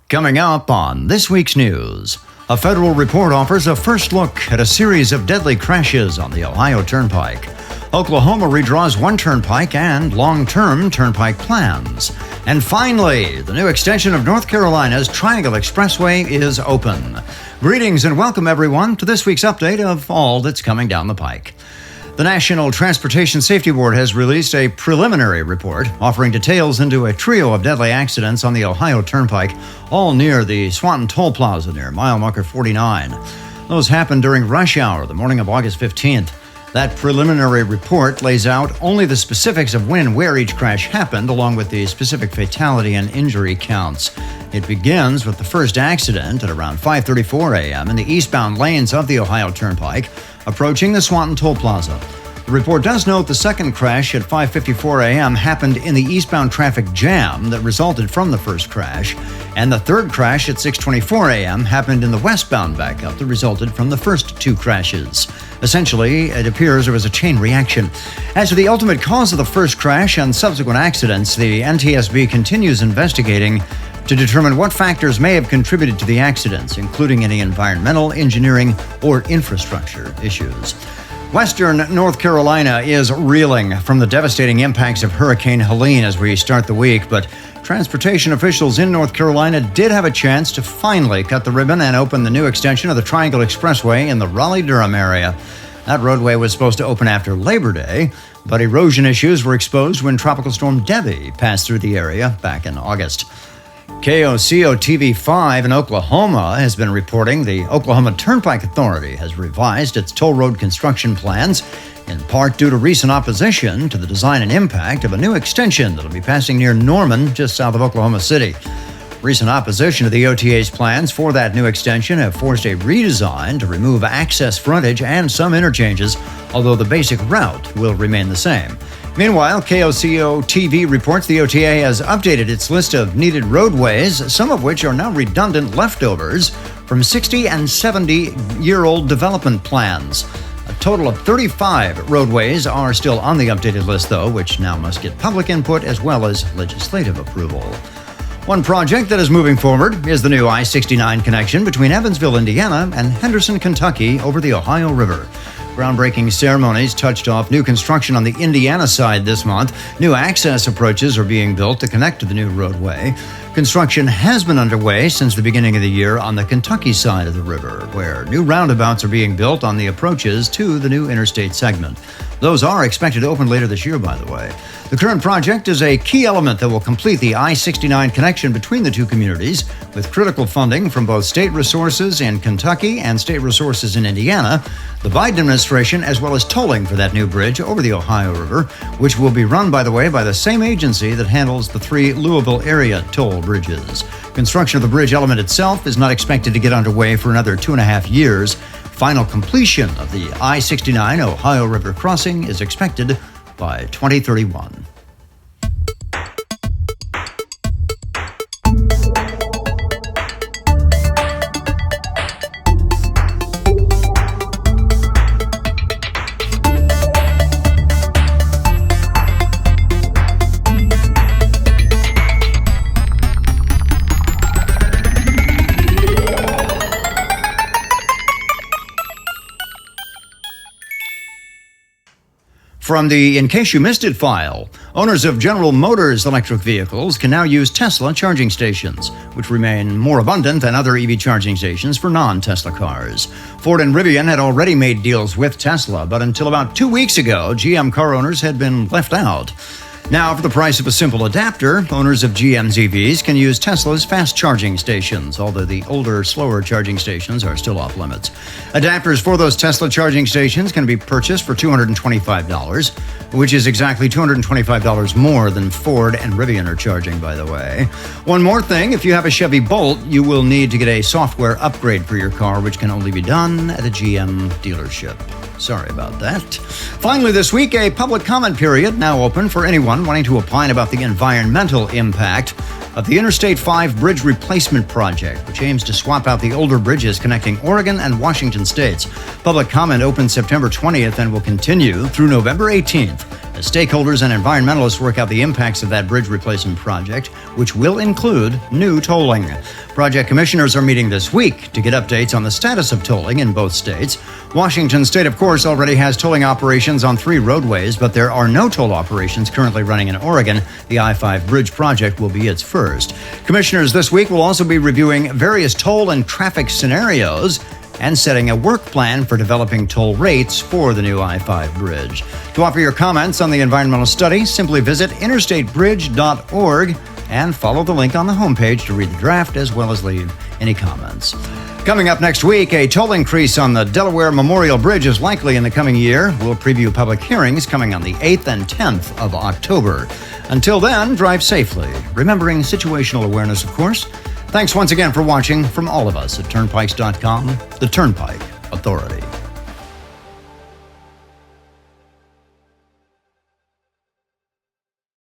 Coming up on this week's news, a federal report offers a first look at a series of deadly crashes on the Ohio Turnpike. Oklahoma redraws one turnpike and long-term turnpike plans. And finally, the new extension of North Carolina's Triangle Expressway is open. Greetings and welcome everyone to this week's update of all that's coming down the pike. The National Transportation Safety Board has released a preliminary report offering details into a trio of deadly accidents on the Ohio Turnpike, all near the Swanton Toll Plaza near mile marker 49. Those happened during rush hour the morning of August 15th. That preliminary report lays out only the specifics of when and where each crash happened, along with the specific fatality and injury counts. It begins with the first accident at around 5:34 a.m. in the eastbound lanes of the Ohio Turnpike, approaching the Swanton Toll Plaza. The report does note the second crash at 5:54 a.m. happened in the eastbound traffic jam that resulted from the first crash, and the third crash at 6:24 a.m. happened in the westbound backup that resulted from the first two crashes. Essentially, it appears there was a chain reaction. As to the ultimate cause of the first crash and subsequent accidents, the NTSB continues investigating to determine what factors may have contributed to the accidents, including any environmental, engineering, or infrastructure issues. Western North Carolina is reeling from the devastating impacts of Hurricane Helene as we start the week, but transportation officials in North Carolina did have a chance to finally cut the ribbon and open the new extension of the Triangle Expressway in the Raleigh-Durham area. That roadway was supposed to open after Labor Day, but erosion issues were exposed when Tropical Storm Debbie passed through the area back in August. KOCO TV5 in Oklahoma has been reporting the Oklahoma Turnpike Authority has revised its toll road construction plans, in part due to recent opposition to the design and impact of a new extension that'll be passing near Norman, just south of Oklahoma City. Recent opposition to the OTA's plans for that new extension have forced a redesign to remove access frontage and some interchanges, although the basic route will remain the same. Meanwhile, KOCO TV reports the OTA has updated its list of needed roadways, some of which are now redundant leftovers from 60 and 70-year-old development plans. A total of 35 roadways are still on the updated list, though, which now must get public input as well as legislative approval. One project that is moving forward is the new I-69 connection between Evansville, Indiana, and Henderson, Kentucky, over the Ohio River. Groundbreaking ceremonies touched off new construction on the Indiana side this month. New access approaches are being built to connect to the new roadway. Construction has been underway since the beginning of the year on the Kentucky side of the river, where new roundabouts are being built on the approaches to the new Interstate segment. Those are expected to open later this year, by the way. The current project is a key element that will complete the I-69 connection between the two communities, with critical funding from both state resources in Kentucky and state resources in Indiana, the Biden administration, as well as tolling for that new bridge over the Ohio River, which will be run, by the way, by the same agency that handles the three Louisville area toll bridges. Construction of the bridge element itself is not expected to get underway for another 2.5 years. Final completion of the I-69 Ohio River crossing is expected by 2031. From the In Case You Missed It file, owners of General Motors electric vehicles can now use Tesla charging stations, which remain more abundant than other EV charging stations for non-Tesla cars. Ford and Rivian had already made deals with Tesla, but until about 2 weeks ago, GM car owners had been left out. Now, for the price of a simple adapter, owners of GM's EVs can use Tesla's fast charging stations, although the older, slower charging stations are still off limits. Adapters for those Tesla charging stations can be purchased for $225, which is exactly $225 more than Ford and Rivian are charging, by the way. One more thing, if you have a Chevy Bolt, you will need to get a software upgrade for your car, which can only be done at a GM dealership. Sorry about that. Finally this week, a public comment period now open for anyone wanting to opine about the environmental impact of the Interstate 5 bridge replacement project, which aims to swap out the older bridges connecting Oregon and Washington states. Public comment opens September 20th and will continue through November 18th. as stakeholders and environmentalists work out the impacts of that bridge replacement project, which will include new tolling. Project commissioners are meeting this week to get updates on the status of tolling in both states. Washington State, of course, already has tolling operations on 3 roadways, but there are no toll operations currently running in Oregon. The I-5 bridge project will be its first. Commissioners this week will also be reviewing various toll and traffic scenarios and setting a work plan for developing toll rates for the new I-5 bridge. To offer your comments on the environmental study, simply visit interstatebridge.org and follow the link on the homepage to read the draft as well as leave any comments. Coming up next week, a toll increase on the Delaware Memorial Bridge is likely in the coming year. We'll preview public hearings coming on the 8th and 10th of October. Until then, drive safely, remembering situational awareness, of course. Thanks once again for watching from all of us at turnpikes.com, the Turnpike Authority.